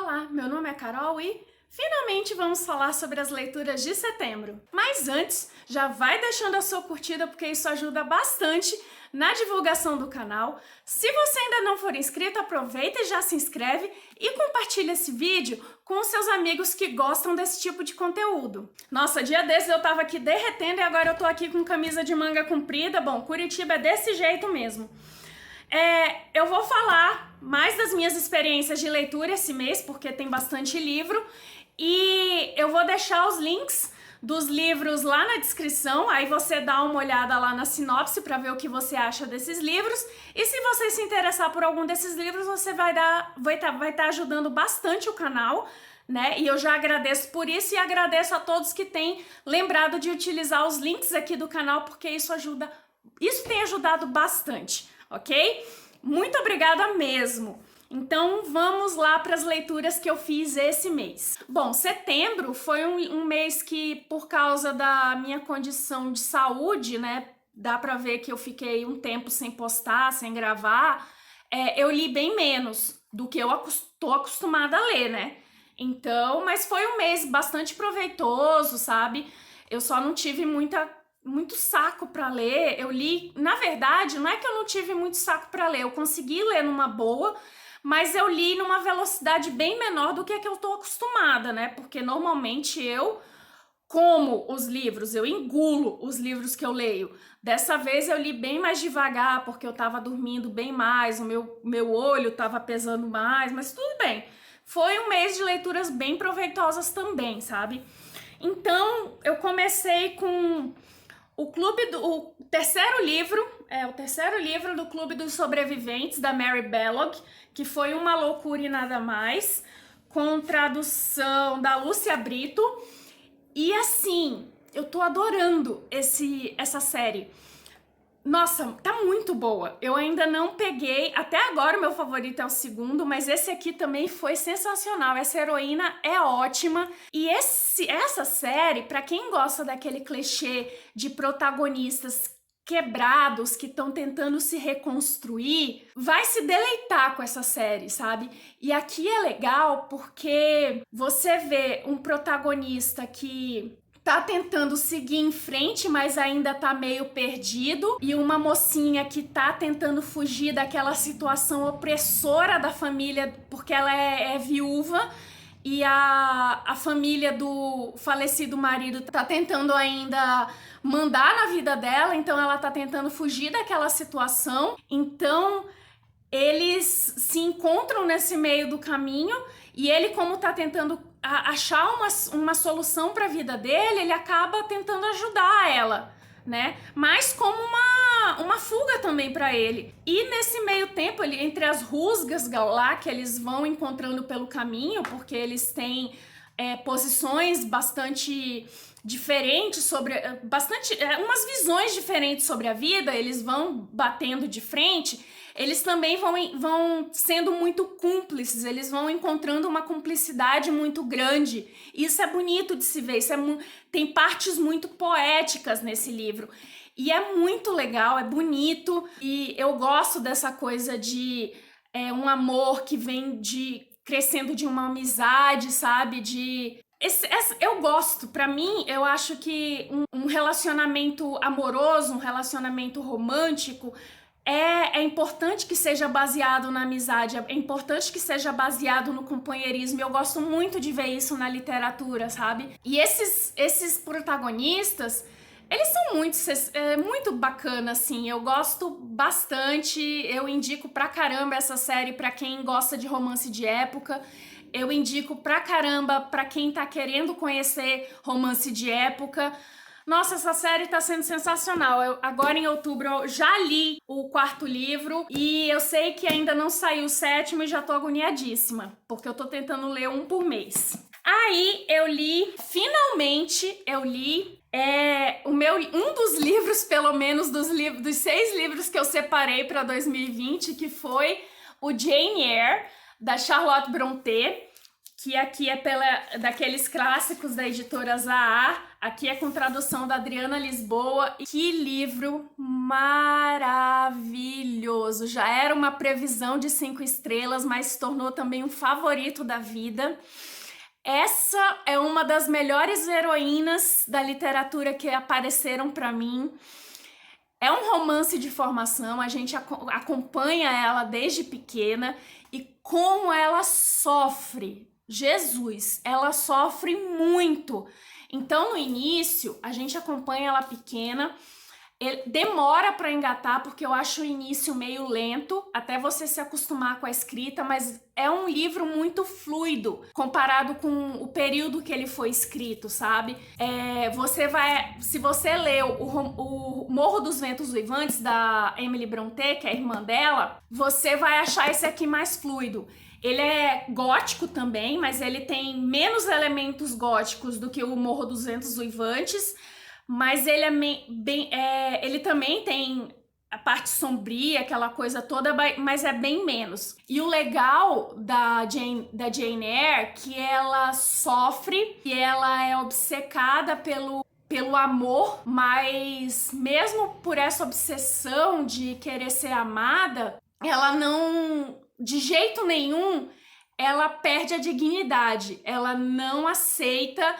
Olá, meu nome é Carol e finalmente vamos falar sobre as leituras de setembro. Mas antes, já vai deixando a sua curtida porque isso ajuda bastante na divulgação do canal. Se você ainda não for inscrito, aproveita e já se inscreve e compartilha esse vídeo com os seus amigos que gostam desse tipo de conteúdo. Nossa, dia desses eu tava aqui derretendo e agora eu tô aqui com camisa de manga comprida. Bom, Curitiba é desse jeito mesmo. Eu vou falar mais das minhas experiências de leitura esse mês, porque tem bastante livro, e eu vou deixar os links dos livros lá na descrição, aí você dá uma olhada lá na sinopse para ver o que você acha desses livros, e se você se interessar por algum desses livros, você vai estar ajudando bastante o canal, né? E eu já agradeço por isso e agradeço a todos que têm lembrado de utilizar os links aqui do canal, porque isso tem ajudado bastante. Ok? Muito obrigada mesmo! Então vamos lá para as leituras que eu fiz esse mês. Bom, setembro foi um mês que, por causa da minha condição de saúde, né, dá para ver que eu fiquei um tempo sem postar, sem gravar, eu li bem menos do que eu tô acostumada a ler, né? Então, mas foi um mês bastante proveitoso, sabe? Eu só não tive muito saco para ler. Eu li, na verdade, não é que eu não tive muito saco para ler, eu consegui ler numa boa, mas eu li numa velocidade bem menor do que a que eu tô acostumada, né? Porque normalmente eu como os livros, eu engulo os livros que eu leio. Dessa vez eu li bem mais devagar, porque eu tava dormindo bem mais, o meu olho tava pesando mais, mas tudo bem. Foi um mês de leituras bem proveitosas também, sabe? Então, eu comecei com o terceiro livro do Clube dos Sobreviventes, da Mary Belloc, que foi Uma Loucura e Nada Mais, com tradução da Lúcia Brito. E assim, eu tô adorando essa série. Nossa, tá muito boa. Eu ainda não peguei, até agora o meu favorito é o segundo, mas esse aqui também foi sensacional. Essa heroína é ótima. E essa série, pra quem gosta daquele clichê de protagonistas quebrados que estão tentando se reconstruir, vai se deleitar com essa série, sabe? E aqui é legal porque você vê um protagonista que tá tentando seguir em frente, mas ainda tá meio perdido, e uma mocinha que tá tentando fugir daquela situação opressora da família, porque ela é viúva, e a família do falecido marido tá tentando ainda mandar na vida dela, então ela tá tentando fugir daquela situação. Então eles se encontram nesse meio do caminho e ele, como tá tentando achar uma solução para a vida dele, ele acaba tentando ajudar ela, né? Mas como uma fuga também para ele. E nesse meio tempo, entre as rusgas lá que eles vão encontrando pelo caminho, porque eles têm posições bastante diferentes umas visões diferentes sobre a vida, eles vão batendo de frente. Eles também vão sendo muito cúmplices, eles vão encontrando uma cumplicidade muito grande. Isso é bonito de se ver, tem partes muito poéticas nesse livro. E é muito legal, é bonito, e eu gosto dessa coisa de um amor que vem crescendo de uma amizade, sabe? Eu gosto, pra mim, eu acho que um relacionamento amoroso, um relacionamento romântico, é importante que seja baseado na amizade, é importante que seja baseado no companheirismo. Eu gosto muito de ver isso na literatura, sabe? E esses protagonistas, eles são muito bacana, assim. Eu gosto bastante, eu indico pra caramba essa série pra quem gosta de romance de época. Eu indico pra caramba pra quem tá querendo conhecer romance de época. Nossa, essa série tá sendo sensacional. Agora em outubro eu já li o quarto livro e eu sei que ainda não saiu o sétimo e já tô agoniadíssima, porque eu tô tentando ler um por mês. Aí finalmente eu li um dos livros, pelo menos dos 6 livros que eu separei para 2020, que foi o Jane Eyre, da Charlotte Brontë, que aqui é daqueles clássicos da editora Zahar, aqui é com tradução da Adriana Lisboa. Que livro maravilhoso! Já era uma previsão de 5 estrelas, mas se tornou também um favorito da vida. Essa é uma das melhores heroínas da literatura que apareceram para mim. É um romance de formação, a gente acompanha ela desde pequena e como ela sofre. Jesus, ela sofre muito. Então, no início, a gente acompanha ela pequena, demora para engatar, porque eu acho o início meio lento, até você se acostumar com a escrita, mas é um livro muito fluido, comparado com o período que ele foi escrito, sabe? Se você leu o Morro dos Ventos Uivantes, da Emily Brontë, que é a irmã dela, você vai achar esse aqui mais fluido. Ele é gótico também, mas ele tem menos elementos góticos do que o Morro dos Ventos Uivantes, mas ele ele também tem a parte sombria, aquela coisa toda, mas é bem menos. E o legal da Jane Eyre, que ela sofre e ela é obcecada pelo amor, mas mesmo por essa obsessão de querer ser amada, ela não, de jeito nenhum, ela perde a dignidade. Ela não aceita,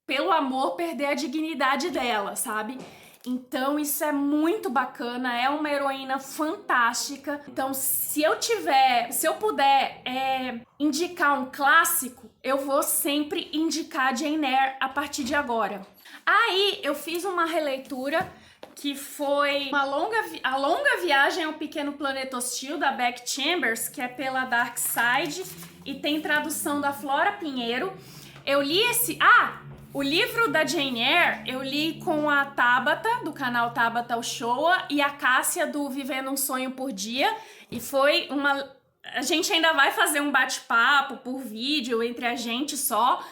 pelo amor, perder a dignidade dela, sabe? Então isso é muito bacana, é uma heroína fantástica. Então se eu puder indicar um clássico, eu vou sempre indicar Jane Eyre a partir de agora. Aí eu fiz uma releitura que foi A Longa Viagem ao Pequeno Planeta Hostil, da Beck Chambers, que é pela Dark Side e tem tradução da Flora Pinheiro. Eu li o livro da Jane Eyre eu li com a Tabata, do canal Tabata Ochoa, e a Cássia, do Vivendo um Sonho por Dia, e foi a gente ainda vai fazer um bate-papo por vídeo entre a gente só.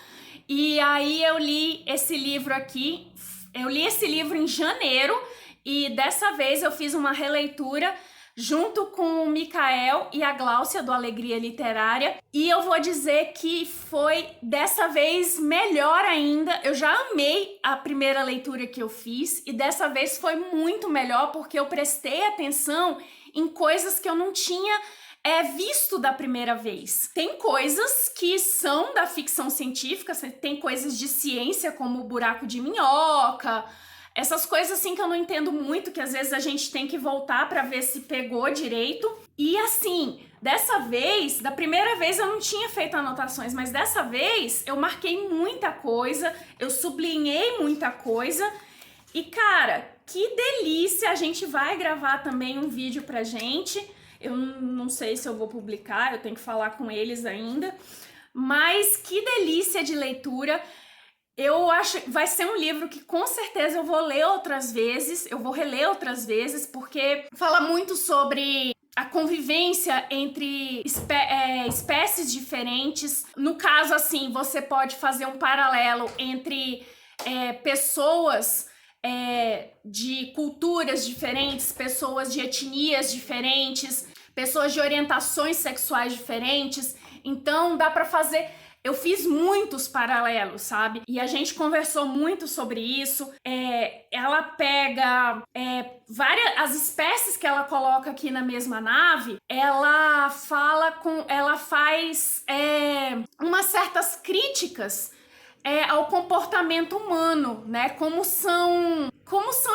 E aí eu li esse livro aqui, em janeiro, e dessa vez eu fiz uma releitura junto com o Mikael e a Gláucia, do Alegria Literária, e eu vou dizer que foi dessa vez melhor ainda. Eu já amei a primeira leitura que eu fiz, e dessa vez foi muito melhor, porque eu prestei atenção em coisas que eu não tinha visto da primeira vez. Tem coisas que são da ficção científica, tem coisas de ciência, como o buraco de minhoca, essas coisas assim que eu não entendo muito, que às vezes a gente tem que voltar para ver se pegou direito. E assim, dessa vez, da primeira vez eu não tinha feito anotações, mas dessa vez eu marquei muita coisa, eu sublinhei muita coisa. E cara, que delícia! A gente vai gravar também um vídeo pra gente. Eu não sei se eu vou publicar, eu tenho que falar com eles ainda. Mas que delícia de leitura! Eu acho que vai ser um livro que com certeza eu vou ler outras vezes, eu vou reler outras vezes, porque fala muito sobre a convivência entre espécies diferentes. No caso, assim, você pode fazer um paralelo entre pessoas de culturas diferentes, pessoas de etnias diferentes, pessoas de orientações sexuais diferentes. Então dá pra fazer... Eu fiz muitos paralelos, sabe? E a gente conversou muito sobre isso. Ela pega as espécies que ela coloca aqui na mesma nave, ela faz umas certas críticas ao comportamento humano, né? Como são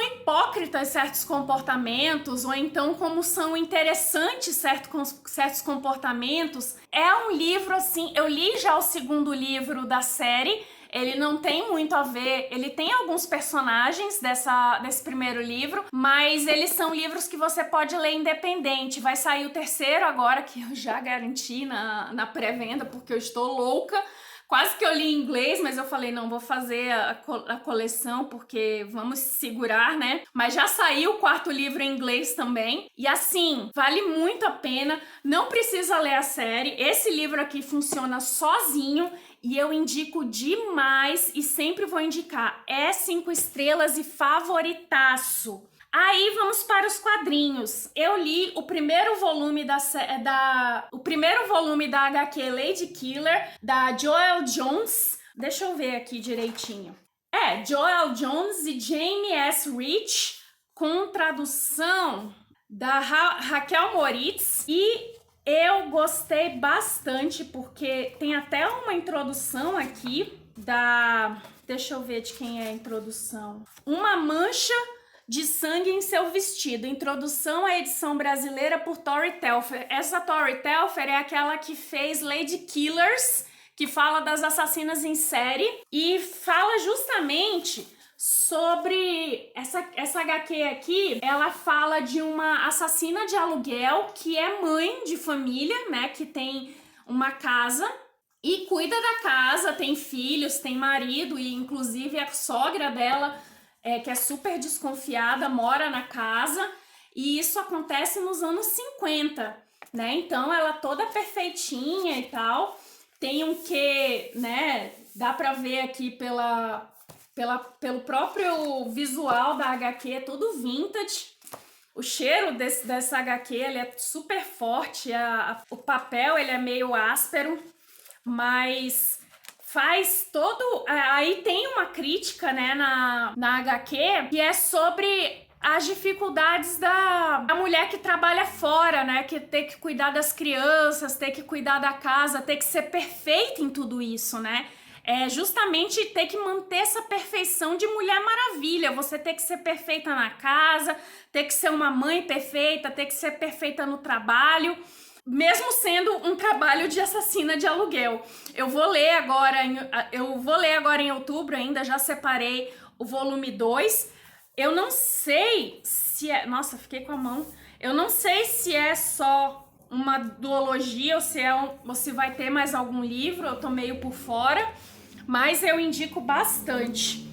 hipócritas certos comportamentos, ou então como são interessantes certos comportamentos. É um livro assim, eu li já o segundo livro da série, ele não tem muito a ver, ele tem alguns personagens desse primeiro livro, mas eles são livros que você pode ler independente. Vai sair o terceiro agora, que eu já garanti na pré-venda, porque eu estou louca. Quase que eu li em inglês, mas eu falei, não, vou fazer a coleção, porque vamos segurar, né? Mas já saiu o quarto livro em inglês também. E assim, vale muito a pena. Não precisa ler a série. Esse livro aqui funciona sozinho e eu indico demais e sempre vou indicar. É 5 estrelas e favoritaço. Aí vamos para os quadrinhos. Eu li o primeiro volume da HQ Lady Killer, da Joëlle Jones. Deixa eu ver aqui direitinho. Joëlle Jones e Jamie S. Rich, com tradução da Raquel Moritz. E eu gostei bastante, porque tem até uma introdução aqui da... Deixa eu ver de quem é a introdução. Uma mancha de sangue em seu vestido. Introdução à edição brasileira por Tori Telfer. Essa Tori Telfer é aquela que fez Lady Killers, que fala das assassinas em série, e fala justamente sobre essa HQ aqui. Ela fala de uma assassina de aluguel que é mãe de família, né, que tem uma casa e cuida da casa, tem filhos, tem marido, e inclusive a sogra dela, que é super desconfiada, mora na casa, e isso acontece nos anos 50, né? Então ela toda perfeitinha e tal, tem um quê, né? Dá pra ver aqui pelo próprio visual da HQ, tudo vintage. O cheiro dessa HQ, ele é super forte, o papel ele é meio áspero, mas faz todo... Aí tem uma crítica, né, na HQ, que é sobre as dificuldades da mulher que trabalha fora, né, que tem que cuidar das crianças, ter que cuidar da casa, ter que ser perfeita em tudo isso, né? É justamente ter que manter essa perfeição de Mulher Maravilha, você ter que ser perfeita na casa, ter que ser uma mãe perfeita, ter que ser perfeita no trabalho, mesmo sendo um trabalho de assassina de aluguel. Eu vou ler agora em outubro ainda, já separei o volume 2. Eu não sei se é... Nossa, fiquei com a mão. Eu não sei se é só uma duologia ou se vai ter mais algum livro, eu tô meio por fora, mas eu indico bastante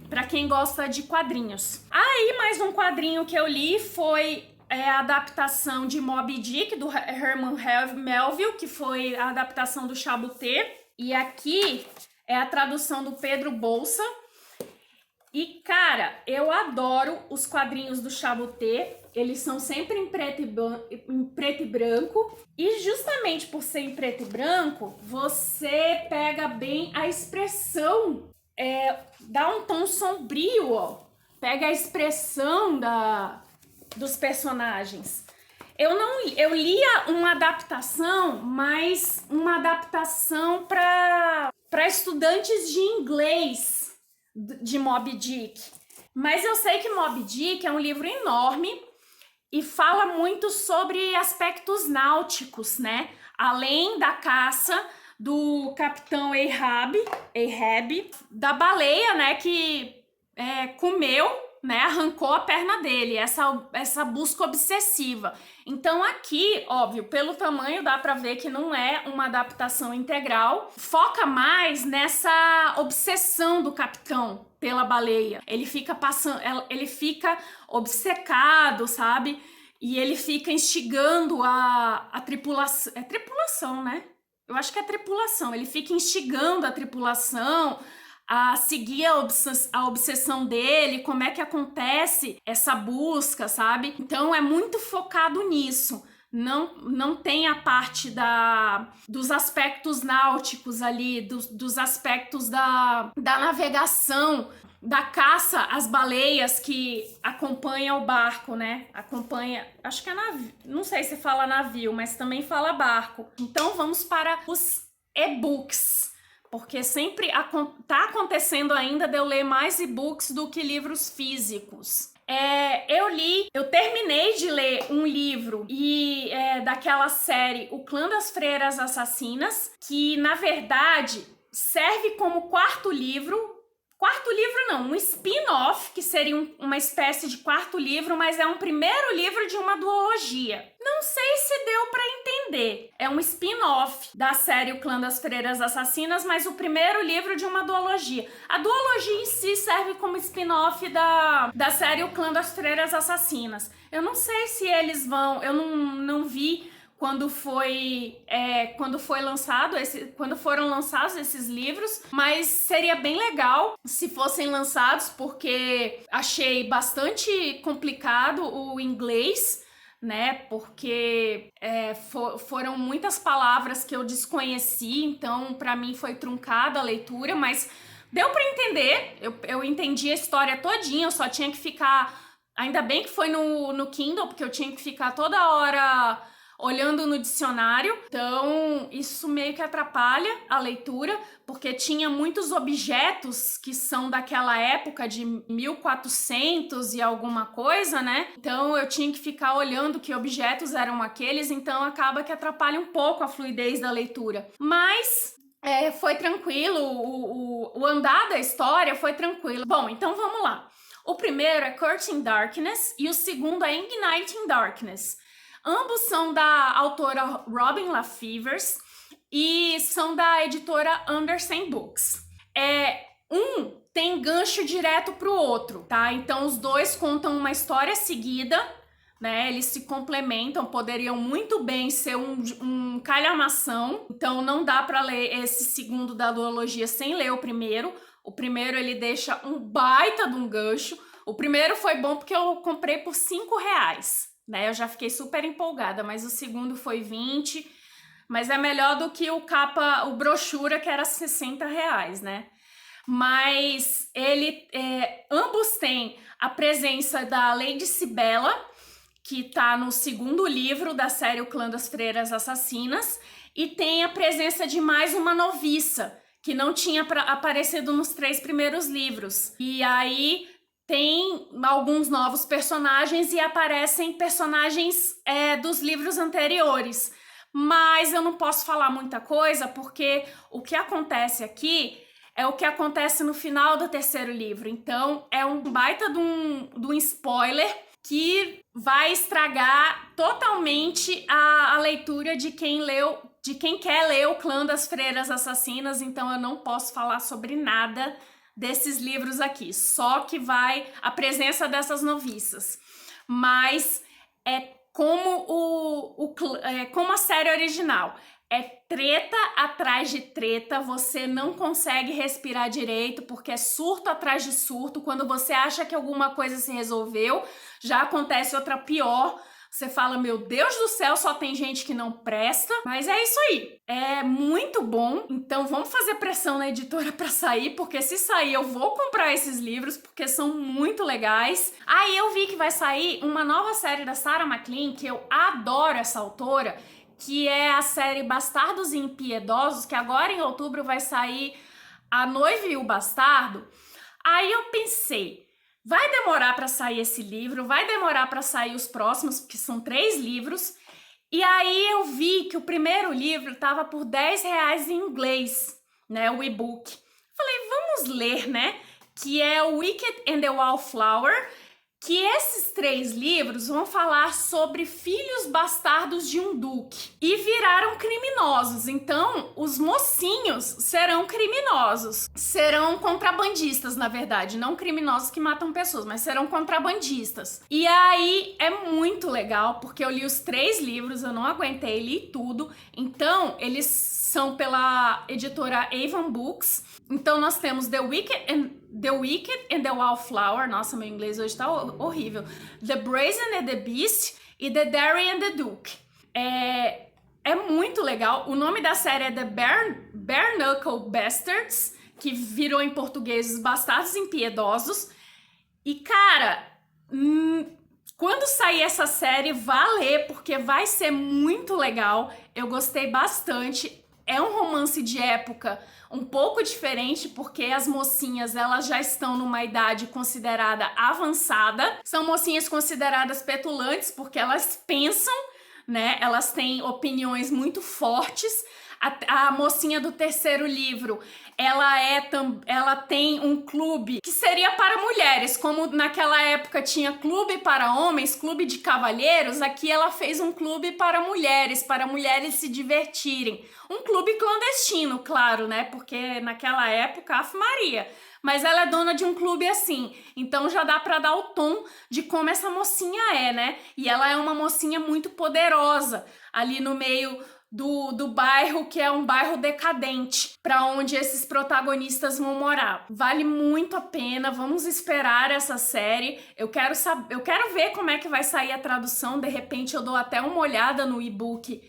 para quem gosta de quadrinhos. Aí, mais um quadrinho que eu li foi a adaptação de Moby Dick, do Herman Melville, que foi a adaptação do Chaboté. E aqui é a tradução do Pedro Bolsa. E, cara, eu adoro os quadrinhos do Chaboté. Eles são sempre em preto e branco. E justamente por ser em preto e branco, você pega bem a expressão, dá um tom sombrio, ó. Pega a expressão dos personagens. Eu lia uma adaptação, mas uma adaptação para estudantes de inglês de Moby Dick. Mas eu sei que Moby Dick é um livro enorme e fala muito sobre aspectos náuticos, né? Além da caça do capitão Ahab, da baleia, né, que comeu, né, arrancou a perna dele, essa busca obsessiva. Então aqui, óbvio, pelo tamanho dá pra ver que não é uma adaptação integral, foca mais nessa obsessão do capitão pela baleia. Ele fica obcecado, sabe? E ele fica instigando a tripulação. É tripulação, né? Eu acho que é tripulação. Ele fica instigando a tripulação a seguir a obsessão dele, como é que acontece essa busca, sabe? Então é muito focado nisso. Não tem a parte dos aspectos náuticos ali, dos aspectos da navegação, da caça às baleias que acompanha o barco, né? Acho que é navio, não sei se fala navio, mas também fala barco. Então vamos para os e-books, porque sempre acontecendo ainda de eu ler mais e-books do que livros físicos. Eu terminei de ler um livro daquela série O Clã das Freiras Assassinas, que na verdade serve como quarto livro não, um spin-off, que seria uma espécie de quarto livro, mas é um primeiro livro de uma duologia. Não sei se deu pra entender. É um spin-off da série O Clã das Freiras Assassinas, mas o primeiro livro de uma duologia. A duologia em si serve como spin-off da série O Clã das Freiras Assassinas. Eu não sei se eles vão... Eu não vi quando foram lançados esses livros, mas seria bem legal se fossem lançados, porque achei bastante complicado o inglês, né? Porque foram muitas palavras que eu desconheci, então para mim foi truncada a leitura, mas deu para entender. Eu entendi a história todinha, eu só tinha que ficar. Ainda bem que foi no Kindle, porque eu tinha que ficar toda hora olhando no dicionário. Então, isso meio que atrapalha a leitura, porque tinha muitos objetos que são daquela época de 1400 e alguma coisa, né? Então, eu tinha que ficar olhando que objetos eram aqueles, então acaba que atrapalha um pouco a fluidez da leitura. Mas foi tranquilo, o andar da história foi tranquilo. Bom, então vamos lá. O primeiro é Courting Darkness e o segundo é Igniting Darkness. Ambos são da autora Robin LaFevers e são da editora Andersen Books. Um tem gancho direto pro outro, tá? Então os dois contam uma história seguida, né? Eles se complementam, poderiam muito bem ser um calhamação. Então não dá para ler esse segundo da duologia sem ler o primeiro. O primeiro ele deixa um baita de um gancho. O primeiro foi bom porque eu comprei por R$5, né? Eu já fiquei super empolgada, mas o segundo foi 20, mas é melhor do que o brochura que era R$60, né? Mas ambos têm a presença da Lady Cibela, que tá no segundo livro da série O Clã das Freiras Assassinas, e tem a presença de mais uma noviça, que não tinha aparecido nos 3 primeiros livros. E aí tem alguns novos personagens e aparecem personagens dos livros anteriores. Mas eu não posso falar muita coisa, porque o que acontece aqui é o que acontece no final do 3º livro. Então é um baita de um spoiler que vai estragar totalmente a leitura de quem quer ler O Clã das Freiras Assassinas. Então eu não posso falar sobre nada desses livros aqui, só que vai a presença dessas noviças. Mas é como a série original. É treta atrás de treta, você não consegue respirar direito, porque é surto atrás de surto. Quando você acha que alguma coisa se resolveu, já acontece outra pior. Você fala, meu Deus do céu, só tem gente que não presta. Mas é isso aí. É muito bom. Então vamos fazer pressão na editora para sair, porque se sair eu vou comprar esses livros, porque são muito legais. Aí eu vi que vai sair uma nova série da Sarah MacLean, que eu adoro essa autora, que é a série Bastardos e Impiedosos, que agora em outubro vai sair A Noiva e o Bastardo. Aí eu pensei, vai demorar para sair esse livro, vai demorar para sair os próximos, porque são 3 livros. E aí eu vi que o primeiro livro estava por R$10 em inglês, né, o e-book. Falei, vamos ler, né, que é o Wicked and the Wallflower, que esses 3 livros vão falar sobre filhos bastardos de um duque e viraram criminosos. Então, os mocinhos serão criminosos, serão contrabandistas, na verdade, não criminosos que matam pessoas, mas serão contrabandistas. E aí é muito legal, porque eu li os 3 livros, eu não aguentei, li tudo. Então, eles são pela editora Avon Books. Então, nós temos The Wicked and the Wallflower. Nossa, meu inglês hoje tá horrível. The Brazen and the Beast e The Dairy and the Duke. É muito legal. O nome da série é The Bare Knuckle Bastards, que virou em português Os Bastardos Impiedosos. E, cara, quando sair essa série, vá ler, porque vai ser muito legal. Eu gostei bastante. É um romance de época um pouco diferente, porque as mocinhas, elas já estão numa idade considerada avançada. São mocinhas consideradas petulantes, porque elas pensam, né? Elas têm opiniões muito fortes. A mocinha do terceiro livro, ela tem um clube que seria para mulheres, como naquela época tinha clube para homens, clube de cavalheiros, aqui ela fez um clube para mulheres se divertirem. Um clube clandestino, claro, né? Porque naquela época, Ave Maria. Mas ela é dona de um clube assim, então já dá pra dar o tom de como essa mocinha é, né? E ela é uma mocinha muito poderosa, ali no meio do bairro, que é um bairro decadente, para onde esses protagonistas vão morar. Vale muito a pena, vamos esperar essa série. Eu quero ver como é que vai sair a tradução, de repente eu dou até uma olhada no e-book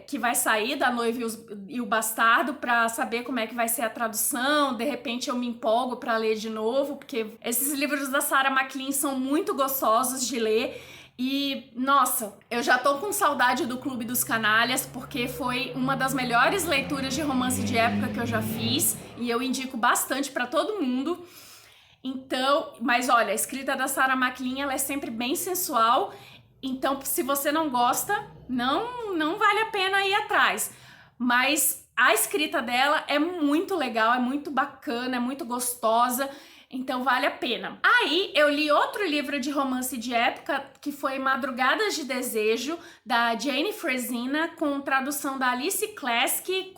que vai sair da Noiva e o Bastardo para saber como é que vai ser a tradução. De repente eu me empolgo para ler de novo, porque esses livros da Sarah MacLean são muito gostosos de ler. E, nossa, eu já tô com saudade do Clube dos Canalhas, porque foi uma das melhores leituras de romance de época que eu já fiz, e eu indico bastante para todo mundo. Então, mas olha, a escrita da Sarah MacLean, ela é sempre bem sensual, então se você não gosta, não vale a pena ir atrás. Mas a escrita dela é muito legal, é muito bacana, é muito gostosa. Então vale a pena. Aí eu li outro livro de romance de época, que foi Madrugadas de Desejo, da Jane Fresina, com tradução da Alice Kleske,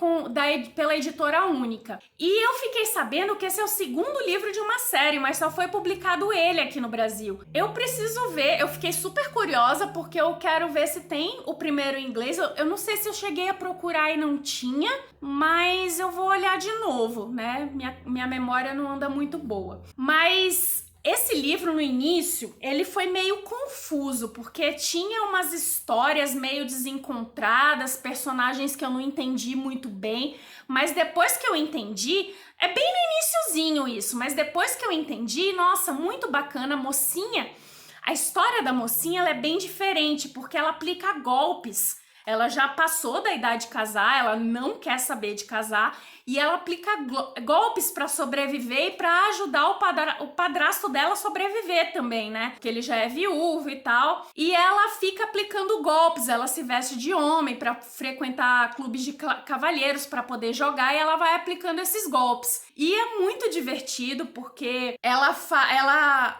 pela Editora Única. E eu fiquei sabendo que esse é o segundo livro de uma série, mas só foi publicado ele aqui no Brasil. Eu preciso ver, eu fiquei super curiosa, porque eu quero ver se tem o primeiro em inglês. Eu não sei se eu cheguei a procurar e não tinha, mas eu vou olhar de novo, né? Minha memória não anda muito boa. Mas esse livro, no início, ele foi meio confuso, porque tinha umas histórias meio desencontradas, personagens que eu não entendi muito bem, mas depois que eu entendi, é bem no iniciozinho isso, mas depois que eu entendi, nossa, muito bacana, a mocinha, a história da mocinha, ela é bem diferente, porque ela aplica golpes. Ela já passou da idade de casar, ela não quer saber de casar e ela aplica golpes para sobreviver e para ajudar o padrasto dela a sobreviver também, né? Porque ele já é viúvo e tal. E ela fica aplicando golpes, ela se veste de homem para frequentar clubes de cavalheiros para poder jogar e ela vai aplicando esses golpes. E é muito divertido porque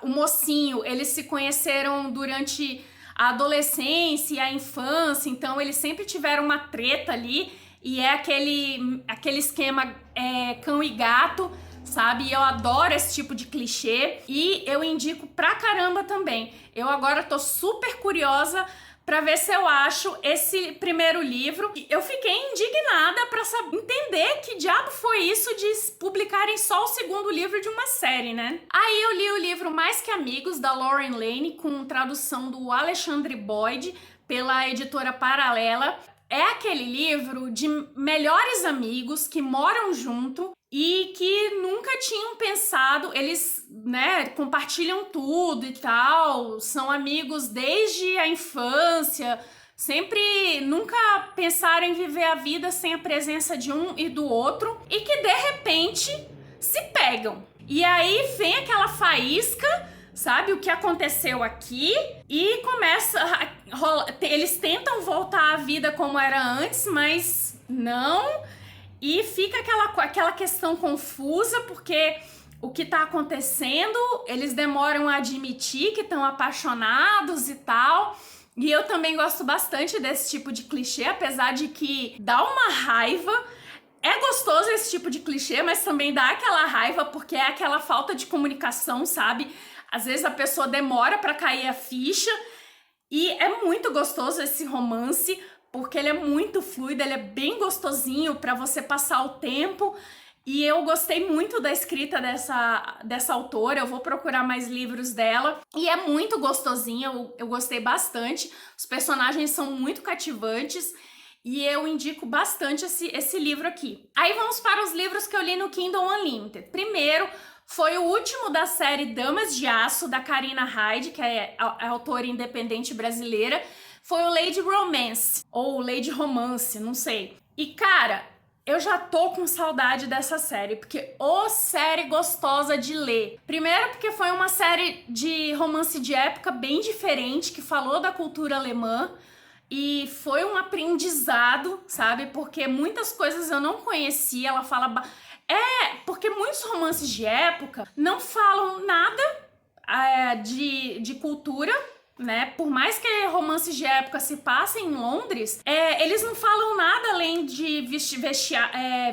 o mocinho, eles se conheceram durante a adolescência e a infância, então eles sempre tiveram uma treta ali, e é aquele esquema cão e gato, sabe? E eu adoro esse tipo de clichê, e eu indico pra caramba também. Eu agora tô super curiosa pra ver se eu acho esse primeiro livro. Eu fiquei indignada pra entender que diabo foi isso de publicarem só o segundo livro de uma série, né? Aí eu li o livro Mais Que Amigos, da Lauren Lane, com tradução do Alexandre Boyd, pela Editora Paralela. É aquele livro de melhores amigos que moram junto e que nunca tinham pensado, eles, né, compartilham tudo e tal, são amigos desde a infância, nunca pensaram em viver a vida sem a presença de um e do outro, e que de repente se pegam. E aí vem aquela faísca, sabe, o que aconteceu aqui, e começa a rolar, eles tentam voltar à vida como era antes, mas não. E fica aquela questão confusa, porque o que tá acontecendo, eles demoram a admitir que estão apaixonados e tal. E eu também gosto bastante desse tipo de clichê, apesar de que dá uma raiva. É gostoso esse tipo de clichê, mas também dá aquela raiva, porque é aquela falta de comunicação, sabe? Às vezes a pessoa demora pra cair a ficha. E é muito gostoso esse romance, porque ele é muito fluido, ele é bem gostosinho para você passar o tempo. E eu gostei muito da escrita dessa autora, eu vou procurar mais livros dela. E é muito gostosinho, eu gostei bastante. Os personagens são muito cativantes e eu indico bastante esse livro aqui. Aí vamos para os livros que eu li no Kindle Unlimited. Primeiro, foi o último da série Damas de Aço, da Karina Hyde, que é a autora independente brasileira. Foi o Lady Romance, ou Lady Romance, não sei. E, cara, eu já tô com saudade dessa série, porque série gostosa de ler. Primeiro porque foi uma série de romance de época bem diferente, que falou da cultura alemã. e foi um aprendizado, sabe? Porque muitas coisas eu não conhecia. Ela fala... porque muitos romances de época não falam nada de cultura, né? Por mais que romances de época se passem em Londres, eles não falam nada além de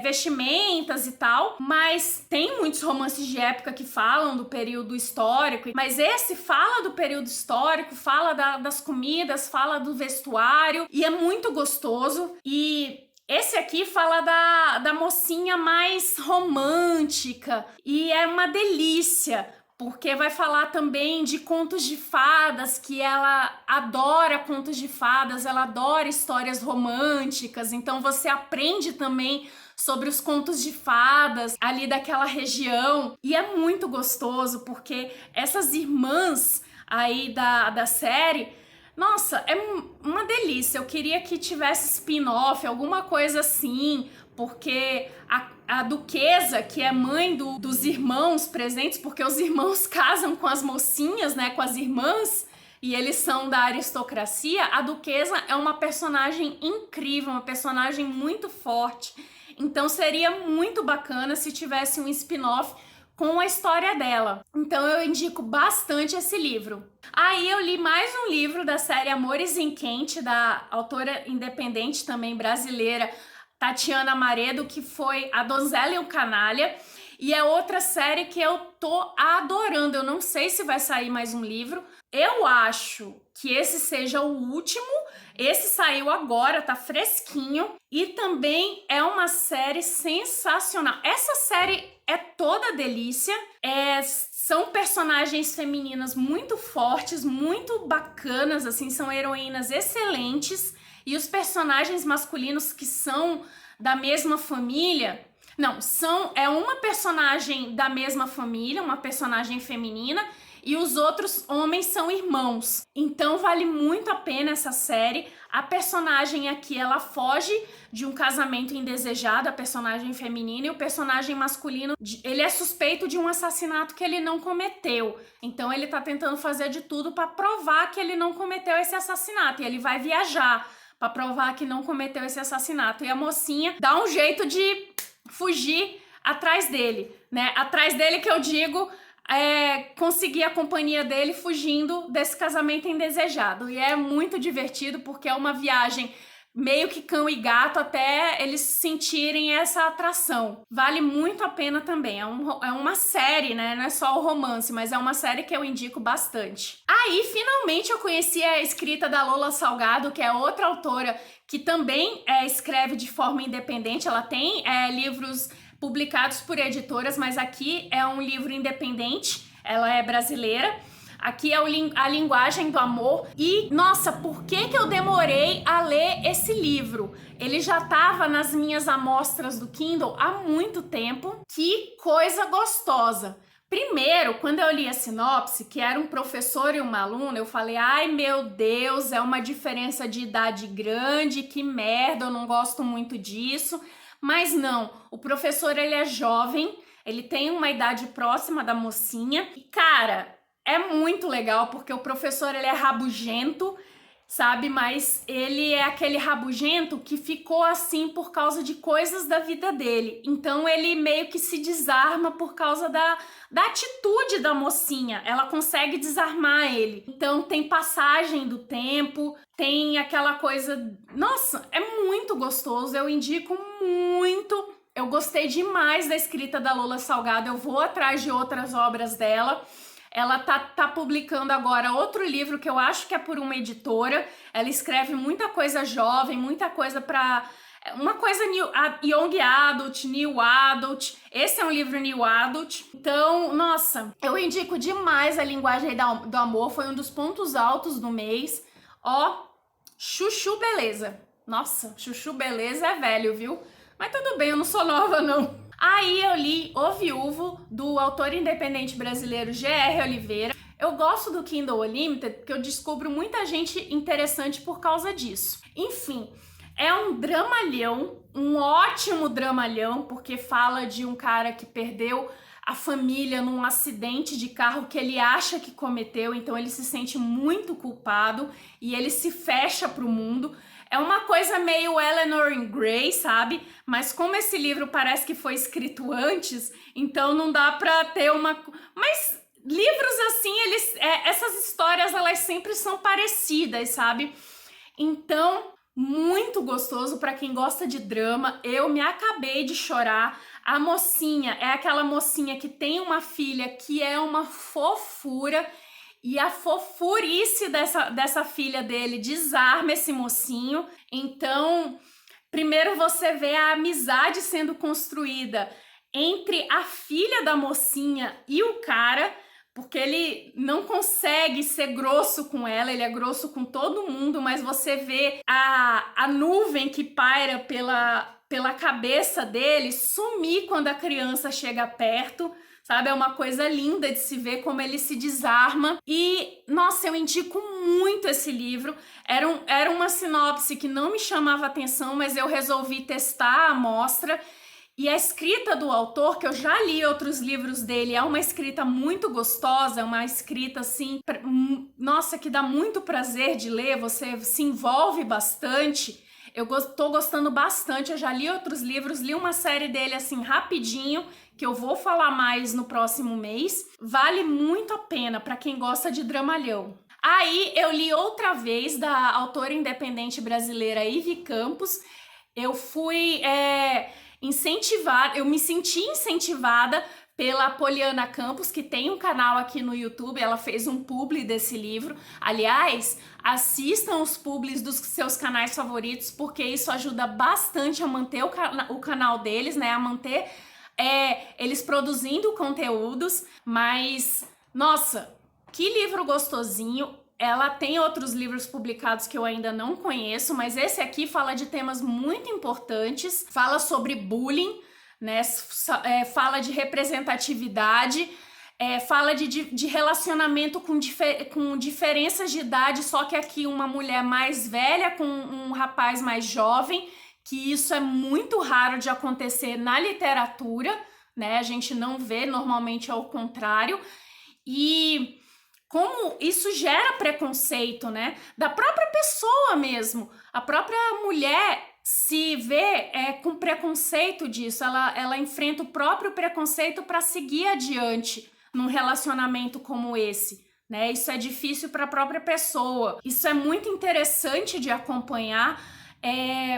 vestimentas e tal, mas tem muitos romances de época que falam do período histórico, mas esse fala do período histórico, fala das comidas, fala do vestuário, e é muito gostoso. E esse aqui fala da mocinha mais romântica, e é uma delícia, porque vai falar também de contos de fadas, que ela adora contos de fadas, ela adora histórias românticas, então você aprende também sobre os contos de fadas ali daquela região, e é muito gostoso, porque essas irmãs aí da série, nossa, é uma delícia. Eu queria que tivesse spin-off, alguma coisa assim, porque a duquesa, que é mãe dos irmãos presentes, porque os irmãos casam com as mocinhas, né, com as irmãs, e eles são da aristocracia, a duquesa é uma personagem incrível, uma personagem muito forte. Então seria muito bacana se tivesse um spin-off com a história dela. Então eu indico bastante esse livro. Aí eu li mais um livro da série Amores em Quente, da autora independente também brasileira, Tatiana Maredo, que foi A Donzela e o Canalha. E é outra série que eu tô adorando. Eu não sei se vai sair mais um livro. Eu acho que esse seja o último. Esse saiu agora, tá fresquinho. E também é uma série sensacional. Essa série é toda delícia. São personagens femininas muito fortes, muito bacanas, assim, são heroínas excelentes. E os personagens masculinos que são da mesma família... Não, é uma personagem da mesma família, uma personagem feminina, e os outros homens são irmãos. Então vale muito a pena essa série. A personagem aqui, ela foge de um casamento indesejado, a personagem feminina, e o personagem masculino, ele é suspeito de um assassinato que ele não cometeu. Então ele tá tentando fazer de tudo para provar que ele não cometeu esse assassinato, e ele vai viajar para provar que não cometeu esse assassinato. E a mocinha dá um jeito de fugir atrás dele, né? Atrás dele que eu digo conseguir a companhia dele fugindo desse casamento indesejado. E é muito divertido porque é uma viagem meio que cão e gato até eles sentirem essa atração. Vale muito a pena também. É uma série, né? Não é só o romance, mas é uma série que eu indico bastante. Aí, finalmente, eu conheci a escrita da Lola Salgado, que é outra autora que também escreve de forma independente. Ela tem livros publicados por editoras, mas aqui é um livro independente. Ela é brasileira. Aqui é A Linguagem do Amor. E, nossa, por que eu demorei a ler esse livro? Ele já estava nas minhas amostras do Kindle há muito tempo. Que coisa gostosa! Primeiro, quando eu li a sinopse, que era um professor e uma aluna, eu falei, ai meu Deus, é uma diferença de idade grande, que merda, eu não gosto muito disso. Mas não, o professor, ele é jovem, ele tem uma idade próxima da mocinha. E, cara, é muito legal porque o professor, ele é rabugento, sabe? Mas ele é aquele rabugento que ficou assim por causa de coisas da vida dele. Então ele meio que se desarma por causa da atitude da mocinha. Ela consegue desarmar ele. Então tem passagem do tempo, tem aquela coisa... Nossa, é muito gostoso, eu indico muito. Eu gostei demais da escrita da Lola Salgado, eu vou atrás de outras obras dela. Ela tá publicando agora outro livro que eu acho que é por uma editora. Ela escreve muita coisa jovem, muita coisa pra... Uma coisa young adult, new adult. Esse é um livro new adult. Então, nossa, eu indico demais A Linguagem do Amor. Foi um dos pontos altos do mês. Ó, chuchu beleza. Nossa, chuchu beleza é velho, viu? Mas tudo bem, eu não sou nova, não. Aí eu li O Viúvo, do autor independente brasileiro G.R. Oliveira. Eu gosto do Kindle Unlimited porque eu descubro muita gente interessante por causa disso. Enfim, é um dramalhão, um ótimo dramalhão, porque fala de um cara que perdeu a família num acidente de carro que ele acha que cometeu, então ele se sente muito culpado e ele se fecha pro mundo. É uma coisa meio Eleanor Gray, sabe? Mas como esse livro parece que foi escrito antes, então não dá pra ter uma... Mas livros assim, essas histórias, elas sempre são parecidas, sabe? Então, muito gostoso para quem gosta de drama. Eu me acabei de chorar. A mocinha é aquela mocinha que tem uma filha que é uma fofura. E a fofurice dessa filha dele desarma esse mocinho. Então, primeiro você vê a amizade sendo construída entre a filha da mocinha e o cara, porque ele não consegue ser grosso com ela, ele é grosso com todo mundo, mas você vê a nuvem que paira pela cabeça dele sumir quando a criança chega perto. Sabe, é uma coisa linda de se ver como ele se desarma. E, nossa, eu indico muito esse livro. Era uma sinopse que não me chamava atenção, mas eu resolvi testar a amostra. E a escrita do autor, que eu já li outros livros dele, é uma escrita muito gostosa, é uma escrita assim, nossa, que dá muito prazer de ler, você se envolve bastante. Eu tô gostando bastante, eu já li outros livros, li uma série dele assim rapidinho, que eu vou falar mais no próximo mês. Vale muito a pena para quem gosta de dramalhão. Aí eu li outra vez da autora independente brasileira Ivy Campos. Eu fui incentivada, eu me senti incentivada pela Poliana Campos, que tem um canal aqui no YouTube. Ela fez um publi desse livro. Aliás, assistam os publis dos seus canais favoritos, porque isso ajuda bastante a manter o canal deles, né? A manter eles produzindo conteúdos. Mas, nossa, que livro gostosinho. Ela tem outros livros publicados que eu ainda não conheço, mas esse aqui fala de temas muito importantes. Fala sobre bullying, né? Fala de representatividade, fala de relacionamento com diferenças de idade, só que aqui uma mulher mais velha com um rapaz mais jovem, que isso é muito raro de acontecer na literatura, né? A gente não vê, normalmente é o contrário. E como isso gera preconceito, né? Da própria pessoa mesmo. A própria mulher se vê com preconceito disso. Ela enfrenta o próprio preconceito para seguir adiante num relacionamento como esse, né? Isso é difícil para a própria pessoa. Isso é muito interessante de acompanhar.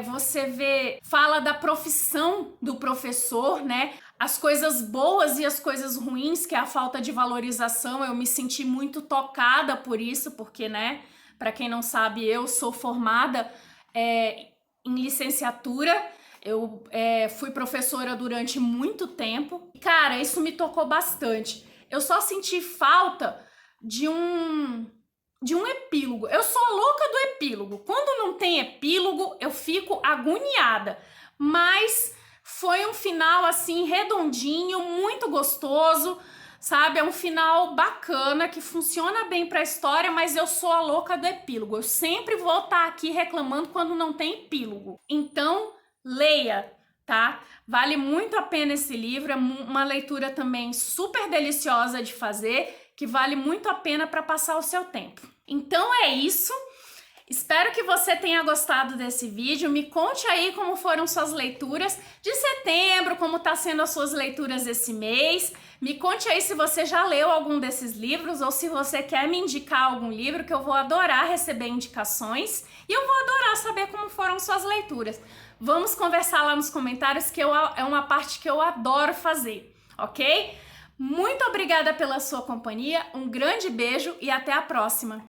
Você vê, fala da profissão do professor, né? As coisas boas e as coisas ruins, que é a falta de valorização. Eu me senti muito tocada por isso, porque, né, para quem não sabe, eu sou formada em licenciatura. Eu fui professora durante muito tempo. Cara, isso me tocou bastante. Eu só senti falta de um epílogo. Eu sou a louca do epílogo. Quando não tem epílogo, eu fico agoniada. Mas foi um final assim redondinho, muito gostoso, sabe? É um final bacana, que funciona bem pra história, mas eu sou a louca do epílogo. Eu sempre vou estar aqui reclamando quando não tem epílogo. Então, leia, tá? Vale muito a pena esse livro, é uma leitura também super deliciosa de fazer, que vale muito a pena para passar o seu tempo. Então é isso. Espero que você tenha gostado desse vídeo. Me conte aí como foram suas leituras de setembro, como tá sendo as suas leituras esse mês. Me conte aí se você já leu algum desses livros ou se você quer me indicar algum livro, que eu vou adorar receber indicações e eu vou adorar saber como foram suas leituras. Vamos conversar lá nos comentários, que é uma parte que eu adoro fazer, ok? Muito obrigada pela sua companhia, um grande beijo e até a próxima!